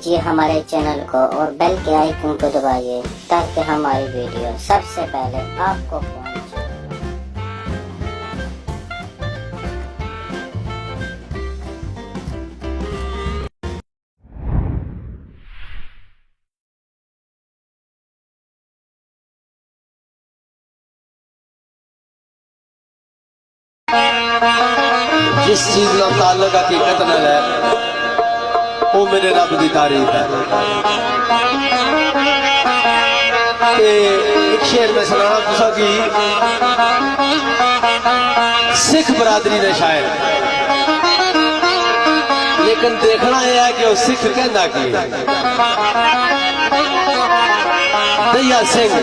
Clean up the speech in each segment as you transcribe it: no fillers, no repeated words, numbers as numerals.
कीजिए हमारे चैनल को और बेल के आइकन को दबाइए ताकि हमारी वीडियो सबसे पहले आपको पहुंचे। जिस चीज का ताल्लुक हकीकत नाल है वो मेरे रब की तारीफ है। एक शेर में सुनाना तुसा की सिख बरादरी ने शायर, लेकिन देखना यह है कि वो सिख कहना की दया सिंह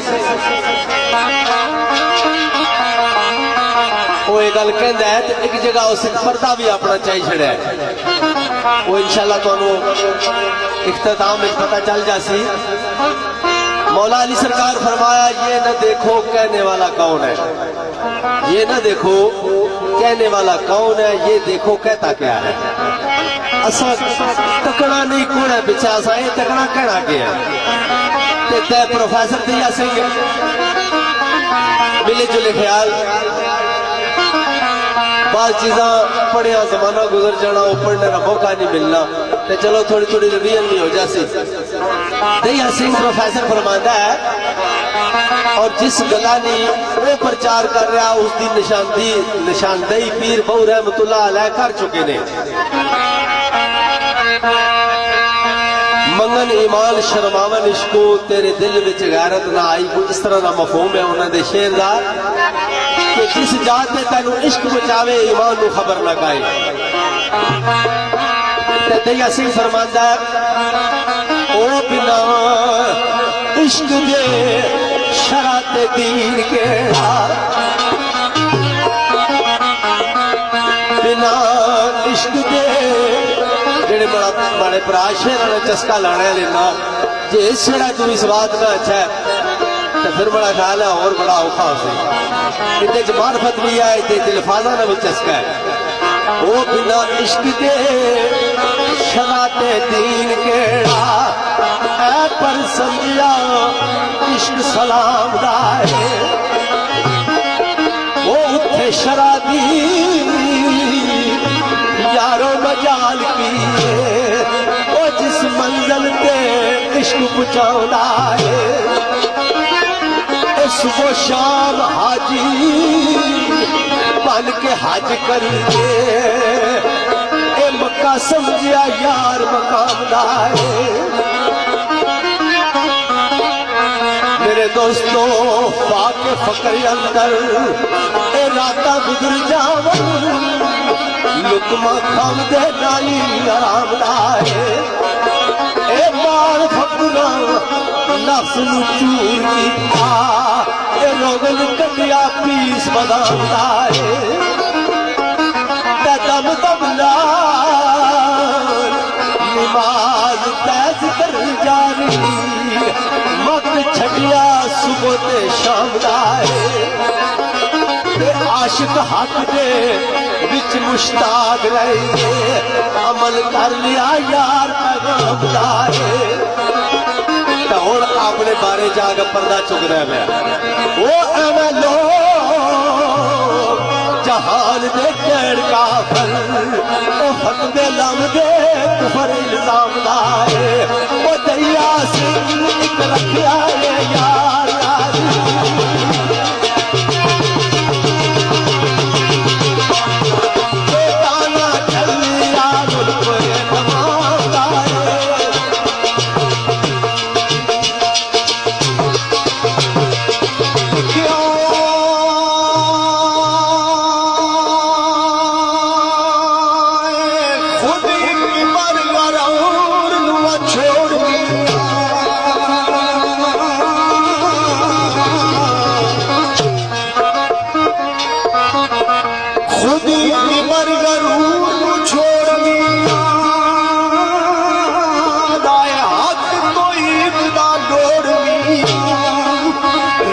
वो एक गल कहता है तो एक जगह उस पर्दा भी अपना चाही छड़िया है। वो इंशाल्लाह तुहानू इख्तिताम में पता चल जासी। मौला अली सरकार फरमाया, ये न देखो कहने वाला कौन है, ये न देखो कहने वाला कौन है, ये देखो कहता क्या है। असा तकना नहीं कौन है बिचा, असा ये तकना कहना क्या है। ते प्रोफेसर दया सिंह मिले जुले ख्याल बाल चीजा पढ़िया जमाना गुजर जाना, वो पढ़ने का मौका नहीं मिलना, तो चलो थोड़ी थोड़ी रिवीजन नहीं हो जाती। दया सिंह प्रोफेसर फरमाता है, और जिस गलानी वो प्रचार कर रहा उसकी निशानदेही पीर बहु रहमतुल्लाह अलैह कर चुके ने। मंगन ईमान शर्मावन इश्को तेरे दिल विच गैरत ना आई, कोई इस तरह का मफहूम है उन्होंने शेर का कि जिस जात ने तेन इश्क बचावे ईमान को खबर ना पाए। दया सिंह फरमांदा है, ओ बिना इश्क दे शराते दीन के, बिना इश्क दे जेड़े बड़े भरा शेर ने चस्का लाने लेना, जे इस छड़ा तू इस बात का अच्छा है तो फिर बड़ा ख्याल है और बड़ा औखा हो। इतने मार्फत भी है, इतने दिलफाजा ना भी चस्का है। वो बिना इश्क के शराते दीन केड़ा ऐ पर समझिया इश्क सलाम दा है। वो उठे शराबी यारो मजाल की, वो जिस मंजिल पे इश्क पहुंचाउंदा है। सुबह शाम हाजी बन के हज करिए, ए मक्का समझिया यार मकाम दा है। मेरे दोस्तों पाके फकर अंदर ए राता गुजर जावन, लुकमा खाम दे नाली आराम दा है। ए मार फकरा नफ्स नू चूर कीता, ए रोगन कटिया पीस बदाम दा है। दम दम नाल नमाज तैस कर जानी, वक्त छड़िया सुबह ते शाम दा है। आशिक हक दे विच मुश्ताक रहे, अमल कर लिया यार पैगाम दा है। तो हुण अपने बारे जाके पर्दा चुक रहा है। वो एवं लोग जहान दे कैड़ का फल, ओ फतवे लमदे कुफर इल्जाम दा है। वो दया सिंह एक रखिया है यार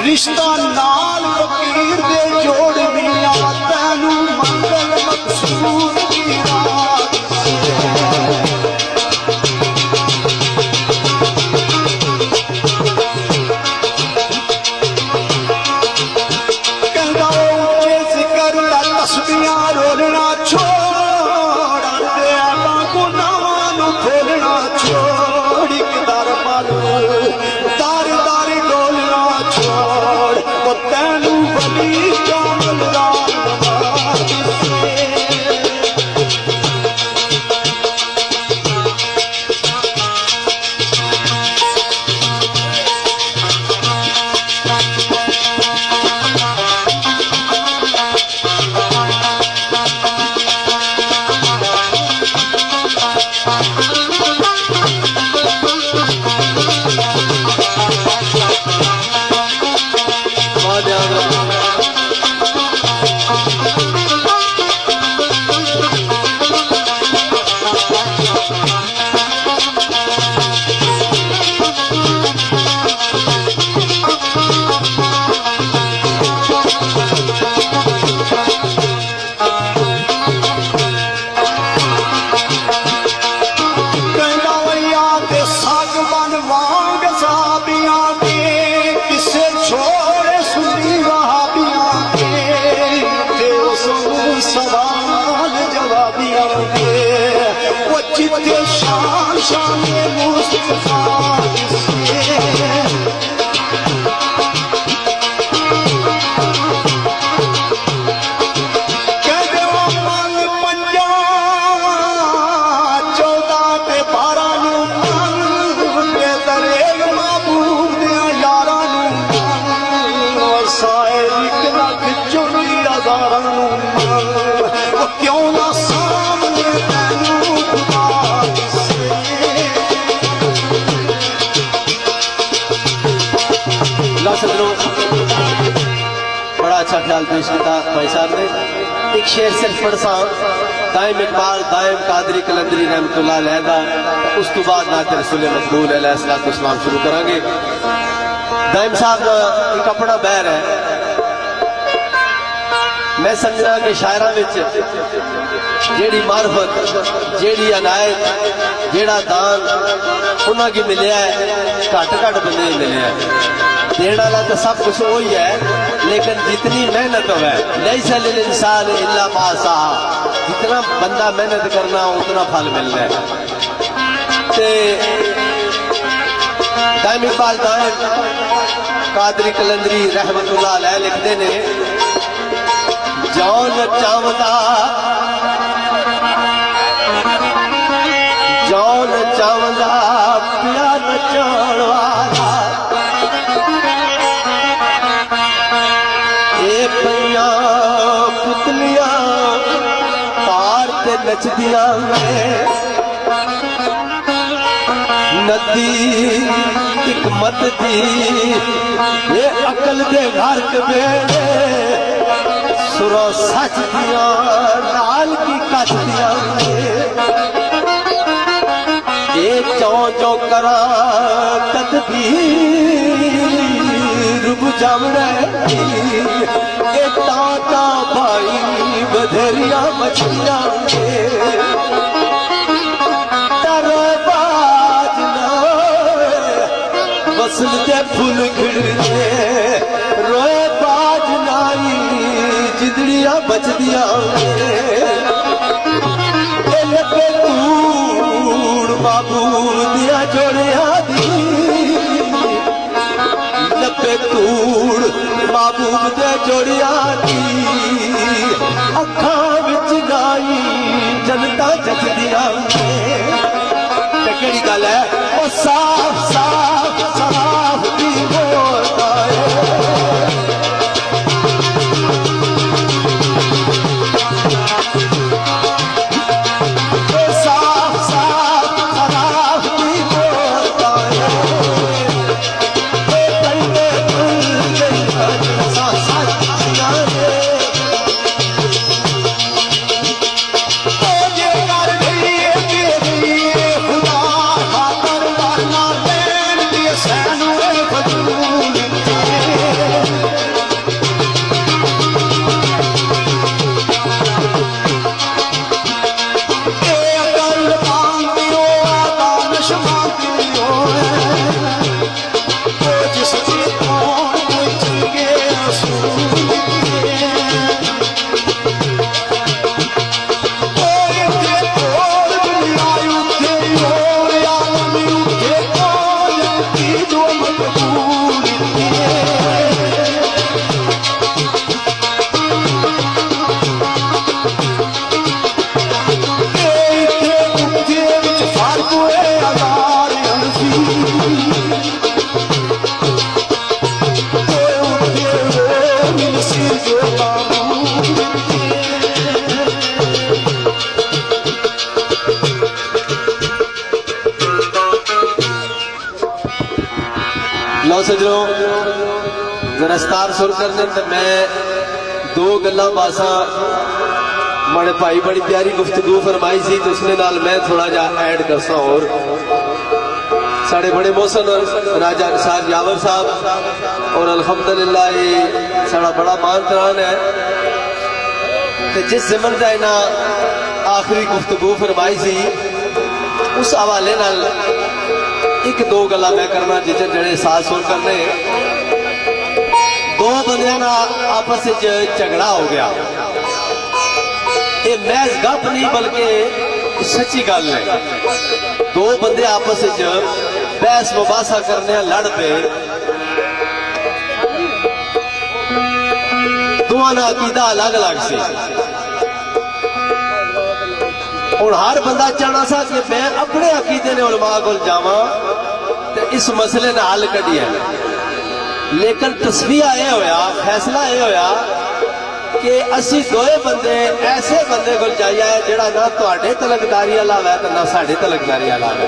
रिश्ता नाल फकीर दे जोड़ मिया, तैनू मंगल मकसूद की रात इत्थे शान शान मुस्तफा बड़ा अच्छा ख्याल पेश किया भाई साहब ने। एक शेर सिर्फ पढ़सा दाइम इकबाल दाइम कादरी कलंदरी रहमतुल्लाह अलैह दा, उस तो बाद नाते रसूल मकबूल अलैहिस्सलाम शुरू करांगे। दाइम साहब का एक अपना बैर है, मैं समझना कि शायरा विच जेड़ी मार्फत जेड़ी अनायत जेड़ा दान उन्होंने की मिले है घट घट बंदे मिले है। देने वाला तो सब कुछ वही है, लेकिन जितनी मेहनत हो लैसा लिल इंसान इल्ला मा सआ, जितना बंदा मेहनत करना उतना फल मिलना है। दाइम इकबाल दाइम कादरी कलंदरी रहमतुल्लाह अलैह लिखते ने, जौन चावदा जौन चावदा पिया नचण वाला, ये पइया पुतलियां तार ते नचदियां में, नदी हिकमत दी ये अकल दे घर कबेड़े, सुरो सच दिया नाल की कच दिया, ये चौ चौ करा तदबीर बुझावड़े, ये ताता भाई बधेरिया मछलियां तरबाज ना बसल दे फूल खिड़े, रोए बाज नाई जिदड़िया बचदिया, लपे तूड़ बाबूल दिया जोड़िया दी, लपे तूड़ महबूब दे जोड़िया दी, अखा विच गाई जनता जचदिया। केड़ी गल है ओ साफ साफ साफ दी बोलदा है, लो सजनों जरा स्टार सुर करने तो मैं दो गल्ला बासा माड़े भाई बड़ी प्यारी गुफ्तगू फरमाई सी, तो उसने नाल मैं थोड़ा जा ऐड करसा। और साढ़े बड़े मोहसन राजा निसार यावर साहब और अल्हम्दुलिल्लाह ये साड़ा बड़ा मान तरान है, तो जिस ज़मन का इन्हें आखिरी गुफ्तगू फरमाई सी उस हवाले नाल एक दो गल्ला मैं करना जिसे जड़े साथ सुर करने। दो बंदियां ना आपस में झगड़ा हो गया, ये महज गप नहीं बल्कि सच्ची गल है। दो बंदे आपस विच बहस मुबासा करने लड़ पे, दोवां दा अकीदा अलग अलग सी। हुण हर बंदा चाहना सा कि मैं अपने अकीदे ने उलमा कोल जावां ते इस मसले ने हल कढिए, लेकिन तस्वीर यह होया, फैसला यह होया कि असी दोए बंदे ऐसे बंदे को जाइए जिहड़ा ना तुहाडे तलकदारी वाला है ते ना साडे तलकदारी वाला है।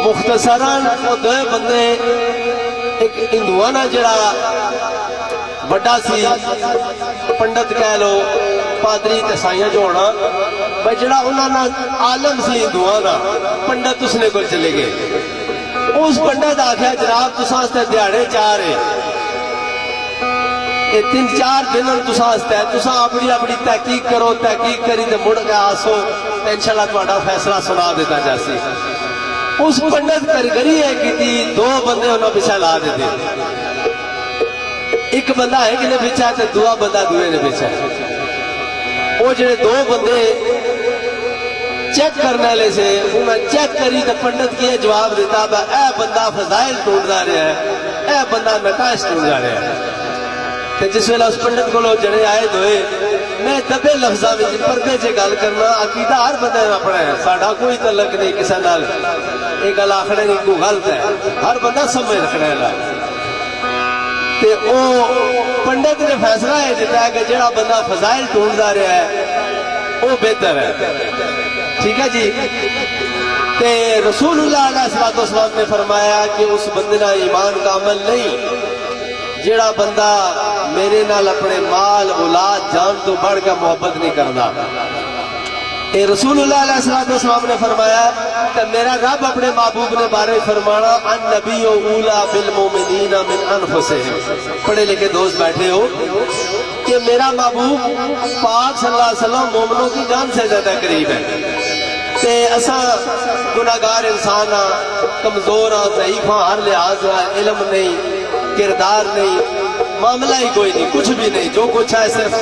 मुख्तसरन वो दोए बंदे, एक हिंदुआ ना जिहड़ा बड़ा सी पंडित कह लो, पादरी ते साइयां जो होना, भाई जिहड़ा उन्होंने आलम सी हिंदुआ का पंडित उसने को चले गए। उस पंडित आख्या जनाब तुसां आस्ते दिहाड़े 4 है, ये 3-4 दिन तुसां अपनी अपनी तहकीक करो, तहकीक करी तो मुड़ के आसो तो इंशाल्लाह तुहाडा फैसला सुना दिता जासी। उस पंडित करगरी है की 2 बंदे उन्होंने पिछा ला देते, एक बंदा एक ने पिछा तो दूआ बंदा दूए ने पिछा। वो जेडे 2 बंदे चेक करने वाले से उन्हें चेक करी तो पंडित की जवाब दिता ए बंदा फजाइल ढूंढता रहा है, ए बंदा नकाश ढूंढता रहा है। तो जिस वेला उस पंडित को जड़े आए दोए, मैं दबे लफ्जा में पर्दे से गल करना, अकीदा हर बंदे अपना है, साडा कोई तलक नहीं किसी नाल, ये गल आखने नहीं कोई गलत है, हर बंदा समझ रखने वाला। ते ओ पंडित ने फैसला यह दिता है कि जिहड़ा बंदा फजाइल ढूंढता रहा है वो बेहतर है। ठीक है जी। ते रसूलुल्लाह अलैहिस्सलातु वस्सलाम ने फरमाया कि उस बंदे का ईमान का अमल नहीं जिहड़ा बंदा मेरे नाल अपने माल औलाद जान तो बढ़ कर मोहब्बत नहीं करता। ये रसूलुल्लाह अलैहिस्सलातु वस्सलाम ने फरमाया कि मेरा रब अपने महबूब ने बारे फरमाना अन नबिय्यु ऊला बिल मोमिनीना मिन अनफुसिहिम। पढ़े लिखे दोस्त बैठे हो कि मेरा महबूब पाक सल्लल्लाहु अलैहि वसल्लम मोमिनों की जान से ज्यादा करीब है। ते असा गुनाहगार इंसान हाँ, कमजोर हाँ, ज़ईफ हाँ, हर लिहाज इल्म नहीं, किरदार नहीं, मामला ही कोई नहीं, कुछ भी नहीं, जो कुछ है सिर्फ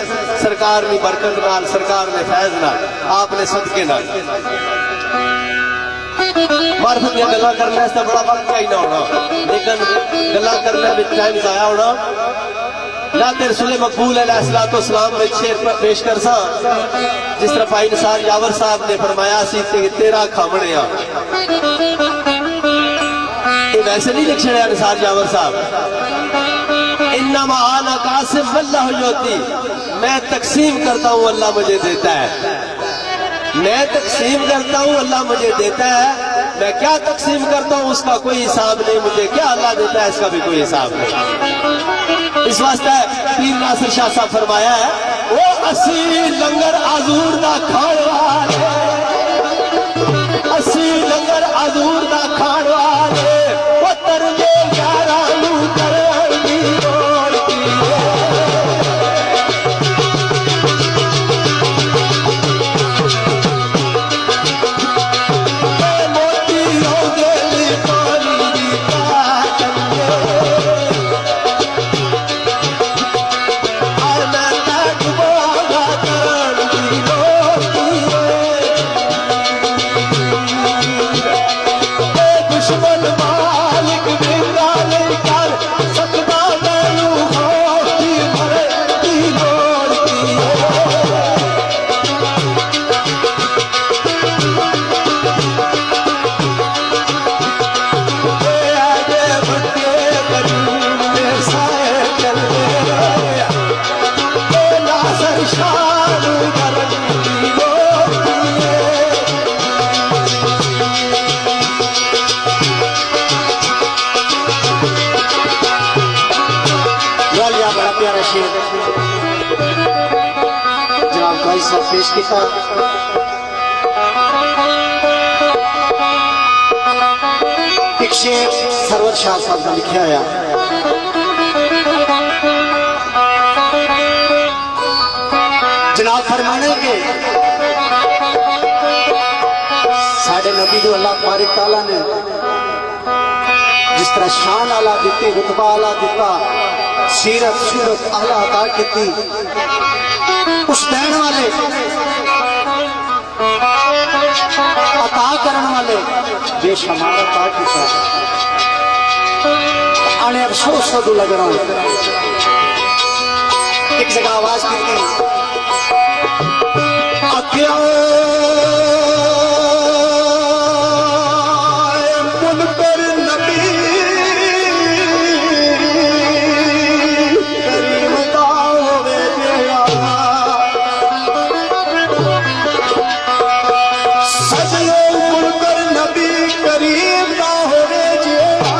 सरकार ने बरकत नाल, सरकार ने फैज नाल, आपने सदके नाल। मार्फत की गल्लां करने से बड़ा वक्त चाहिए होना, लेकिन गल्लां करने में टाइम जाया होना ना। तेरे रसूल मकबूल अलैहिस्सलातु वस्सलाम में शेर पर पेश कर सा, जिस तरह भाई निसार यावर साहब ने फरमाया सी तेरा खामने आ। ये वैसे नहीं लिख छड़िया निसार यावर साहब, इन्नमा आना कासिम वल्लाहु युती, मैं तकसीम करता हूँ अल्लाह मुझे देता है, मैं तकसीम करता हूँ अल्लाह मुझे देता है। मैं क्या तकसीम करता हूँ उसका कोई हिसाब नहीं, मुझे क्या अल्लाह देता है इसका भी कोई हिसाब नहीं। इस वास्ते पीर नासिर शाह साहब फरमाया है वो असी लंगर आजूर दा खाण वाले, असी लंगर आजूर दा खाण वाले, वो तरले यारां नूं करन दी लोड़ की पेश किया। एक शेर सरवर शाह साहब ने लिखा है, जनाब फरमाने के साढ़े नबी को अल्लाह तबारक तआला ने जिस तरह शान आला दी, रुतबा आला दिता, सीरत सूरत आला अता की, उस दैन वाले करने वाले बेशुमार पार्टी का आने अफसोस सदू लग रहा है। एक जगह आवाज की मुनकर नबी करीम का होवे बेड़ा सजनो मुनकर नबी करीम का होवे जेड़ा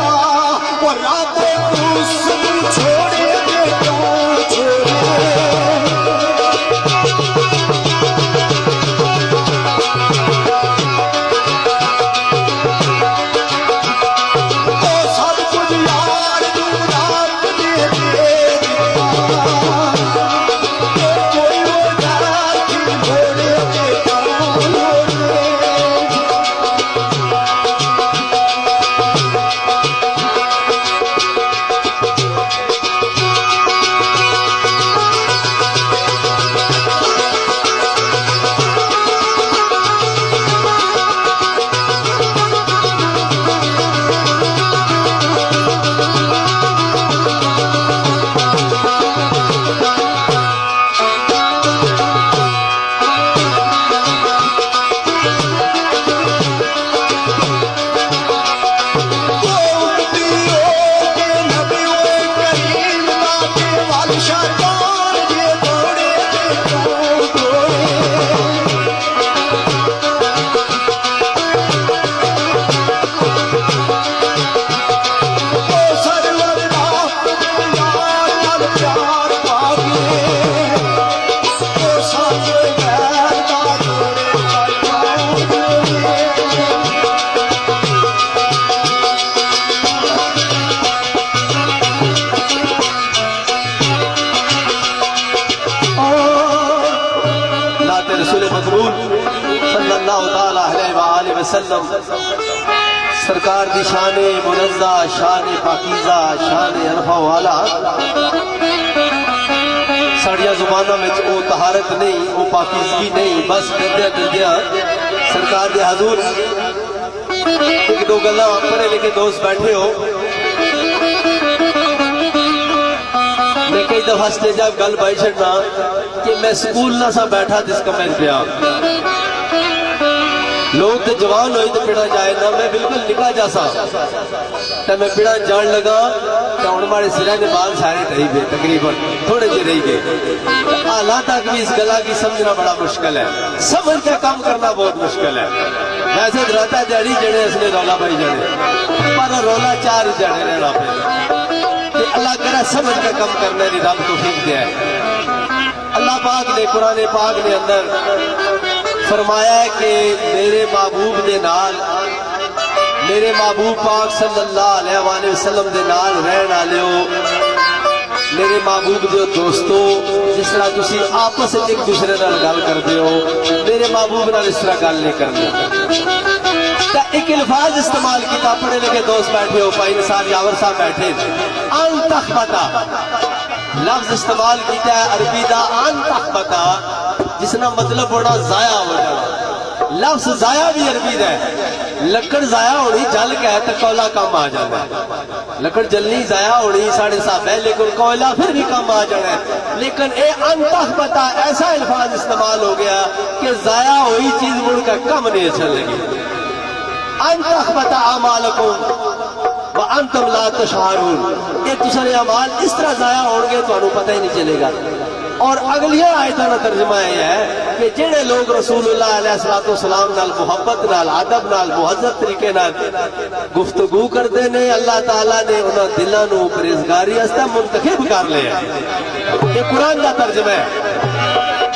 और रातों को सब छोड़े सरकार दी शाने मुनज़्ज़ा शाने पाकीज़ा शाने अरफा वाला साड़िया जुबाना में वो तहारत नहीं वो पाकीज़गी नहीं बस दर्दिया सरकार दे हजूर एक दो गल्ला पढ़े लिखे दोस्त बैठे हो। मैं कई दफा स्टेजा गल बाई छड़ना कि मैं स्कूल ना सा बैठा जिस कमरे पे लोग तो जवान हो तो पिड़ा जाए ना मैं बिल्कुल निकला जासा तो मैं पिड़ा जान लगा तो हूँ हमारे सिरा के बाल सारे रही गए तकरीबन थोड़े जे रही गए। आला तक भी इस गला की समझना बड़ा मुश्किल है, समझ के काम करना बहुत मुश्किल है। वैसे रहता जड़ी जड़े इसने रौला भाई जड़े पर रौला चार जड़े रहना पे अल्लाह करा समझ के काम करने की रब तो ठीक दिया है। अल्लाह पाक ने कुरान पाक के अंदर फरमाया है कि मेरे महबूब दे नाल मेरे महबूब पाक सल्लल्लाहु अलैहि वसल्लम दे नाल रहन वाले हो मेरे महबूब दे दोस्तों जिस तरह तुसी आपस में एक दूसरे नाल गल करते हो मेरे महबूब नाल इस तरह गल नहीं करनी। एक अल्फाज इस्तेमाल किया पढ़े लिखे दोस्त बैठे हो भाई निसार यावर साहब बैठे अन तखबता लफ्ज इस्तेमाल किया है अरबी का अन तखबता जिसना मतलब बड़ा जाया हो जाना। लफ्ज जाया भी अरबी का है लकड़ जाया होनी जल के तो कोयला कम आ जाना लकड़ जलनी जाया होनी साढ़े साहब है लेकिन कोयला फिर भी कम आ जाना है। लेकिन ये अनतखबता ऐसा अल्फाज इस्तेमाल हो गया कि जाया हुई चीज मुड़कर कम नहीं अच्छा लगी। अनतखबता अमालकुम व अंतुम ला तशअरून ये तुसारे अमाल इस तरह जाया होंगे तो पता ही नहीं चलेगा। और अगली आयतों का तर्जमा यह है कि जेड़े लोग रसूलुल्लाह अलैहि सलाम नाल मुहब्बत नाल अदब नाल मुहज्जब तरीके नाल गुफ्तगू करते ने अल्लाह ताला ने उन्होंने दिलों को परहेजगारी वास्ते मुंतखब कर लिया। ये कुरान का तर्जमा है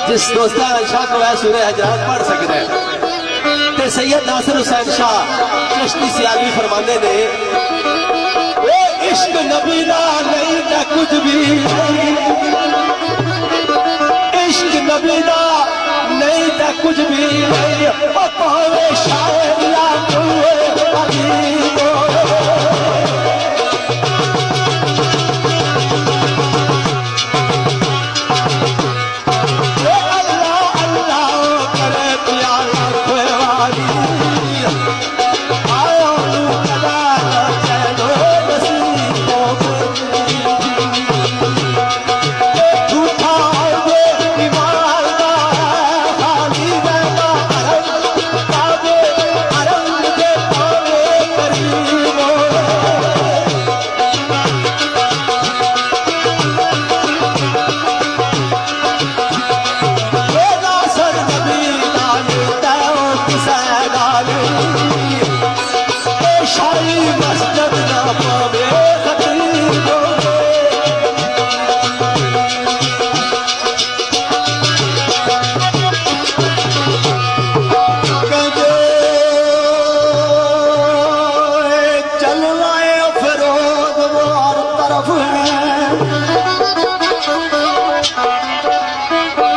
जिस दोस्ता शाह को है सूरह हजरात पढ़ सकते हैं। ते सैयद नासिर हुसैन शाह चिश्ती सियाली फरमाते ने इश्क नबी दा नहीं था कुछ भी इश्क नबी दा नहीं था कुछ भी पावे शायर अल्लाह अल्लाह करे प्यार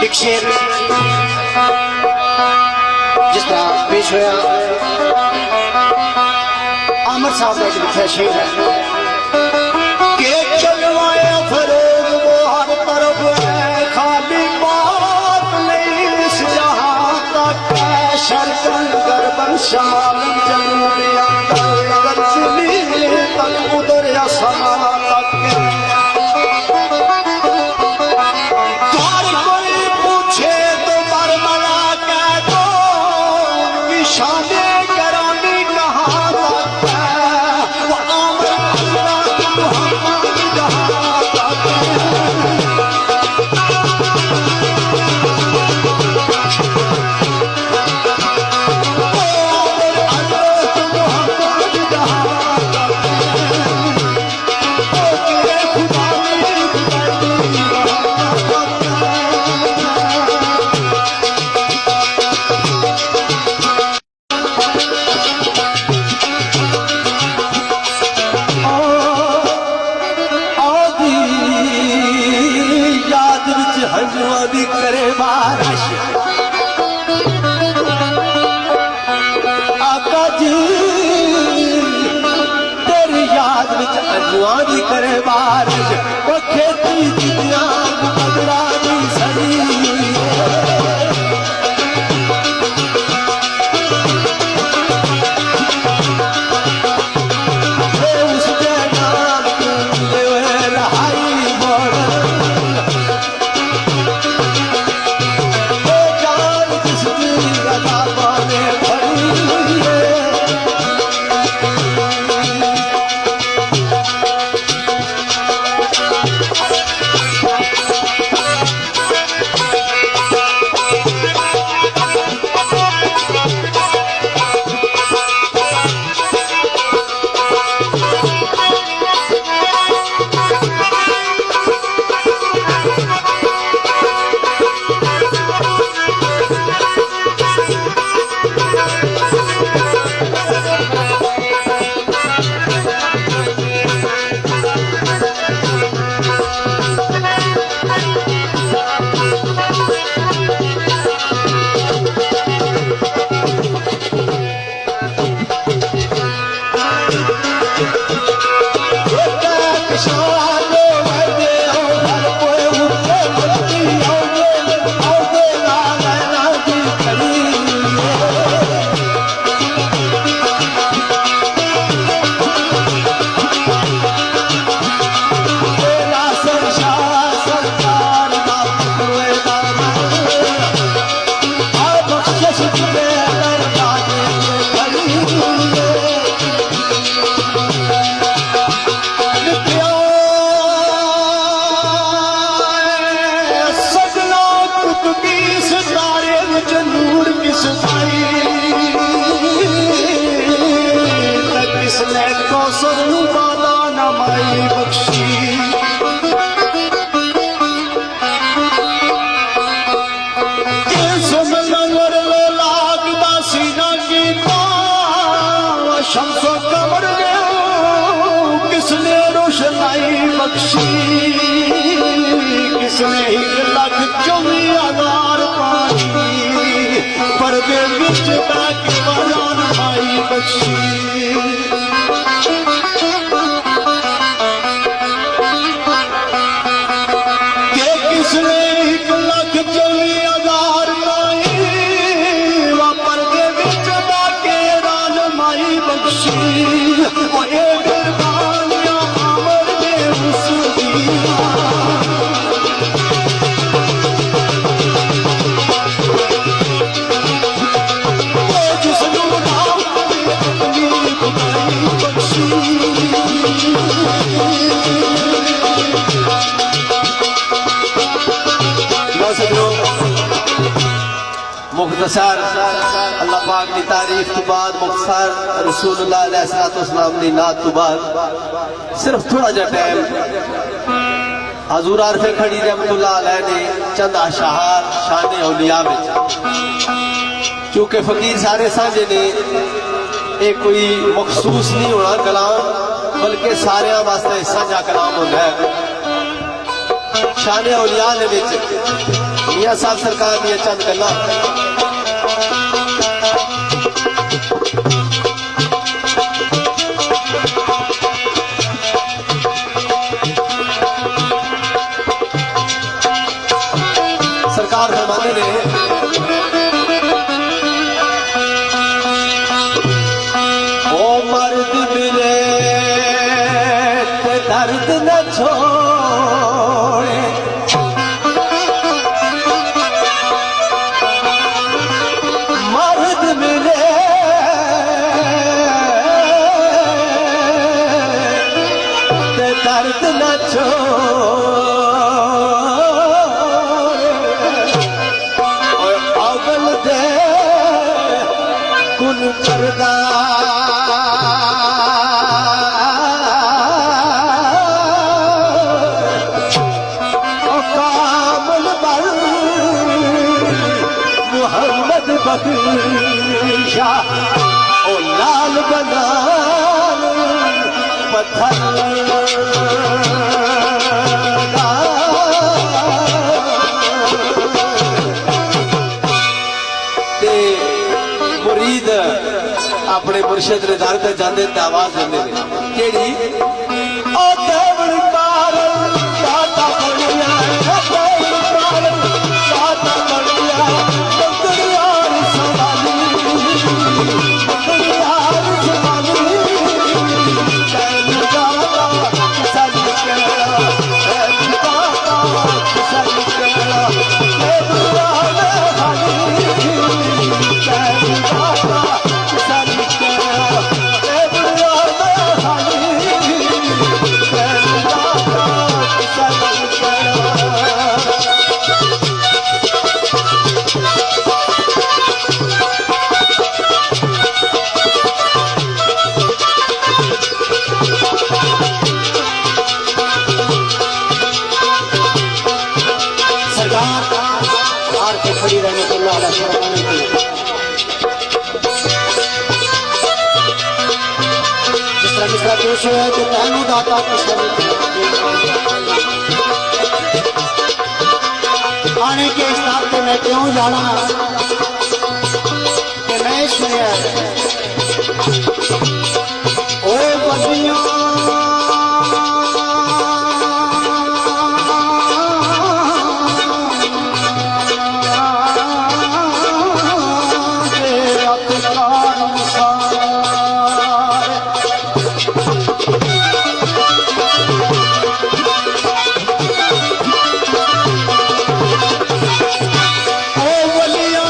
एक शेर जिस तरह पेश होया आमर साहब ने लिखा शेर है कि चलवाए फरोग वो हर तरफ है खाली बात नहीं इस जहां तक शर्कन गर्बन शमाल जनूब अंदर जमीन तक उधर या समा तक करे बारिश आका जी तेरी याद विच अंजुआ दी करे बारिश वो खेती जितियां बदरा दी सड़ी शम्सो कमर किसने रोशनाई बख्शी किसने 1,24,000 पानी पर्दे विच बैठ बयान आई बख्शी के किसने 1,24,000 पाई वा पर्दे विच बैठ रान माई बख्शी वो ये कुर्बानियां अमर दे उसदिया मुख्तसर अल्लाह पाक की तारीफ तो बाद मुख्तसर रसूलुल्लाह अलैहिस्सलाम की नात तो बाद सिर्फ थोड़ा जा टाइम हजूर आरफे खड़ी रहमतुल्लाह अलैह ने चंद अशआर शान औलिया में क्योंकि फकीर सारे साझे ने ये कोई मखसूस नहीं होना कलाम बल्कि सारे वास्ते साझा कलाम होता है शान औलिया मियां साहब सरकार दी चंद गल्लां सरकार फरमाते ने ओ मर्द मिले ते दर्द न छोड़े मर्द मिले ते दर्द न छोड़े और अवल दे कुल करदा मोहम्मद बख्शा ओ लाल बनान पत्थर दा। ते मुरीद अपने मुर्शिद ने दर ते जांदे ते आवाज देंदे ने केड़ी ओ देवड़ कारण दाता बनिया देवड़ कारण दाता बनिया बंदरियार सवाली चैन दाता सल केड़ा चैन दाता सल केड़ा देवड़ान हाली चैन दाता सल केड़ा देवड़ान हाली चैन दाता सल केड़ा। सरकार के खड़ी रहने को लाला शर्माने की जिस तरह पेश हुआ है कि तैनू दाता आने के इस बात पे मैं क्यों जाना कि मैं सुनिया ओ बदियों ओ बलिया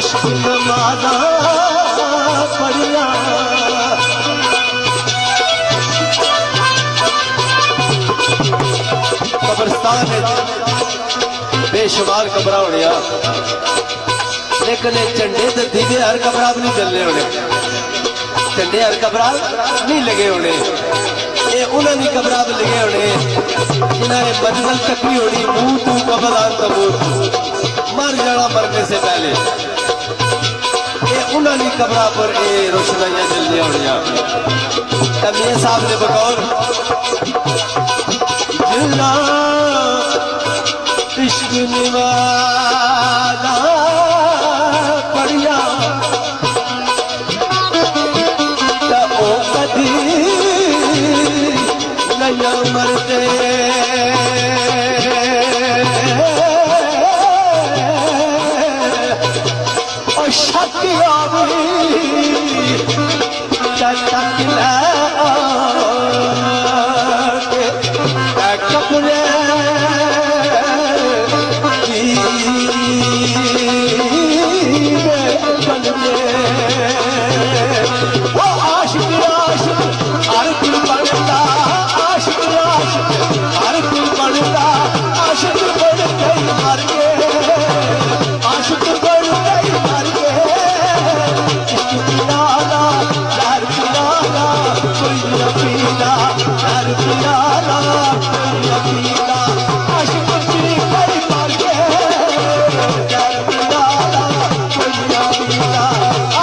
इश्क नमाज़ा पढ़िया कब्रिस्तान बेशुमार कब्र होने लेकिन झंडे ते दीवे हर कब्र भी नहीं चलने होने झंडे हर कब्र नहीं लगे होने ये उन्होंने कब्र लगे होने जिन्हें मंजिल तकनी होनी मुंह तू कबलान तबूर मर जाना मरने से पहले ये उन्होंने कब्र पर ये रोशनाइयां जलने होनी मियां साहब ने बतौर जिला इश्क निवाला पढ़िया ओ कदी नया मरते और शक्तिया भी चटकला कपड़े वो आशिक आशिक हर दिल बनता आशिक आशिक हर दिल बनता आशिक बन गई मर के आशिक बन गई मर के इश्क पिलाना यार पिलाना कोई न पीला यार पिलाना कोई न पीला आशिक पी गई मर के यार पिलाना कोई न पीला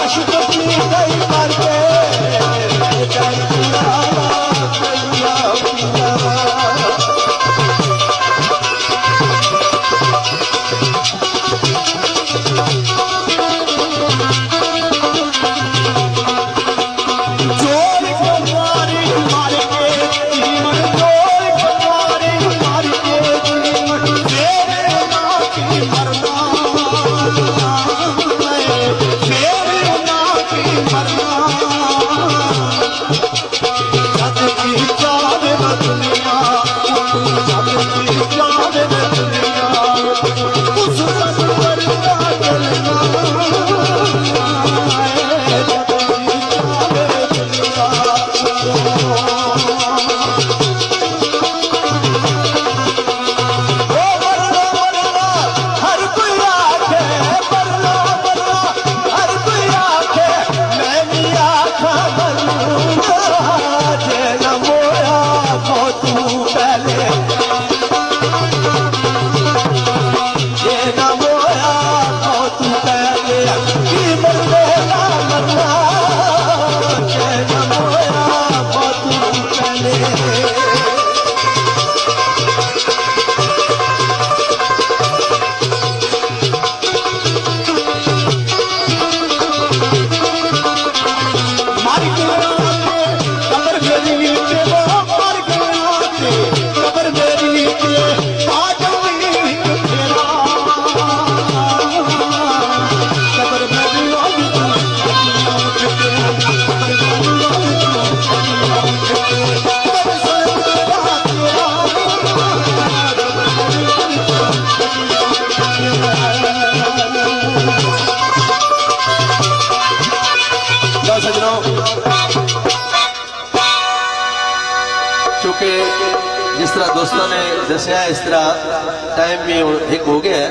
आशिक पी गई मर के यार पिलाना कोई न पीला चूंकि जिस तरह दोस्तों ने दसिया इस तरह टाइम भी एक हो गया है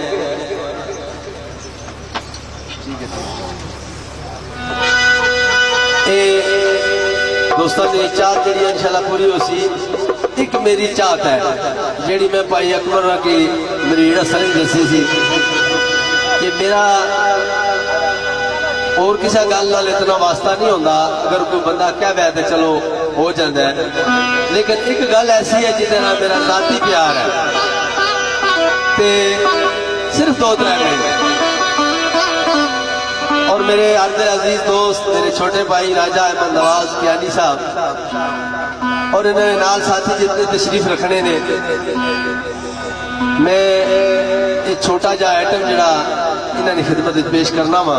दोस्तों की चाहत जी इंशाल्लाह पूरी हो सी एक मेरी चाहत है जी मैं भाई अकबर की मेरी सही दसी सी कि मेरा और किसी गल नाल इतना वास्ता नहीं होता अगर कोई बंदा कह वै तो चलो हो जाता है लेकिन एक गल ऐसी है जिसे मेरा जाती प्यार है ते सिर्फ 2-3 मिनट और मेरे अर्दे अजीज दोस्त मेरे छोटे भाई राजा अहमद नवाज कियानी साहब और इन्होंने नाल साथी जितने तशरीफ रखने ने मैं एक छोटा जा आइटम जरा इन्होंने खिदमत पेश करना वा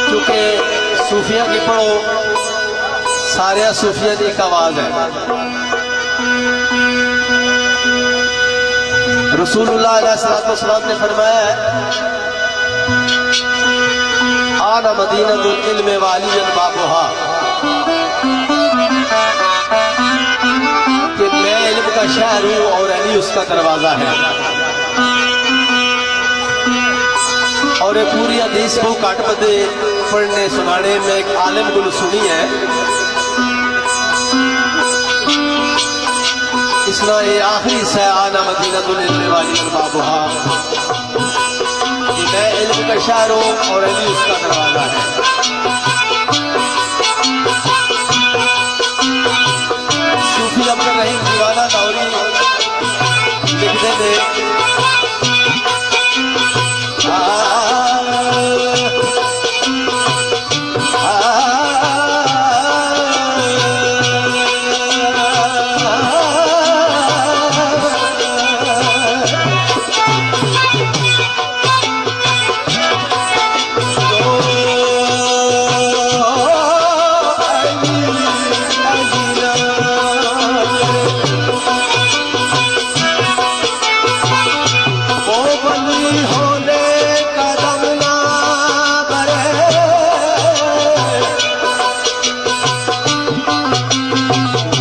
क्योंकि सूफिया की पढ़ो सारे सूफिया की एक आवाज है रसूलुल्लाह अलैहि सल्लम ने फरमाया है, आना मदीनतुल इल्म वालियन बाबुहा, कि मैं इल्म का शहर हूँ और अली उसका दरवाजा है। और ये पूरी हदीस को काट बदे पढ़ने सुनाने में एक आलिम गुल सुनी है। इसना ये आखिरी से आना मदीनतुल इल्म वालियन बाबुहा, कि मैं इल्म का शहर हूँ और अली उसका दरवाजा है। सूफी अब्दुल रहीम दीवाना दौरी लिखते थे,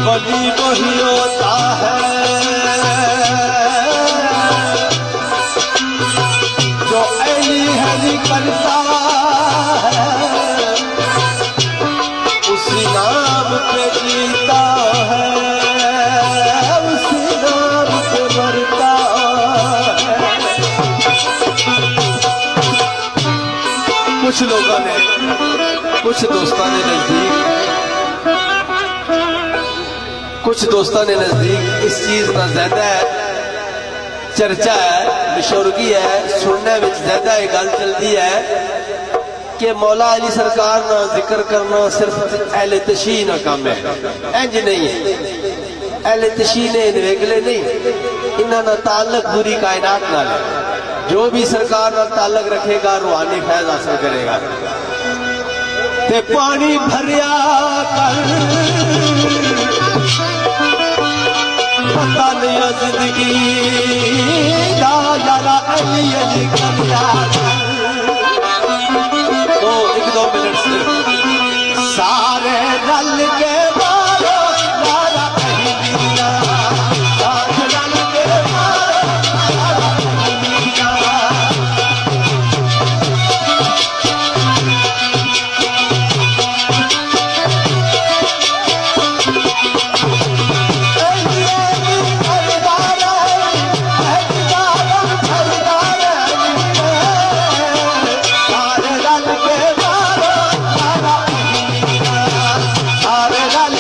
वली वही होता है जो अली हली करता है, उसी नाम पे जीता है, उसी नाम पे मरता है। कुछ लोगों ने, कुछ दोस्तों ने नजदीक इस चीज ना ज्यादा चर्चा है, मशहूरगी है, सुनने में ज्यादा ये गल चलती है कि मौला अली सरकार ना जिक्र करना सिर्फ अहले तशीह ना काम है। इंज नहीं है, अहले तशीह ने वेगले नहीं, इन्हां ना ताल्लुक पूरी कायनात नाल है। जो भी सरकार ना ताल्लुक रखेगा रूहानी फैज हासिल करेगा। ते पानी भरिया कर पता नहीं जिंदगी दा यारा अली अली करिया। तो एक दो मिनट से सारे रल के मारो यारा अहलिया, सारे रल के मारो यारा अहलिया। सारे रल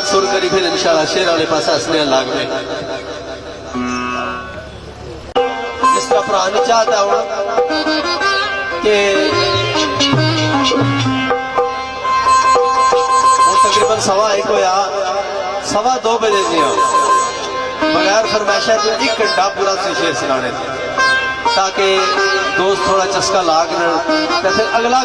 चार सुर करी फिर इंशाल्लाह शेर वाले पास हंसने लाग में जिस तरह भरा नहीं चाहता हूं कि तकरीबन 1:15 होया 2:15 बजे दिया बगैर फरमाइशा तो 1 घंटा पूरा शेर सुनाने ताकि दोस्त थोड़ा चस्का लाग न फिर अगला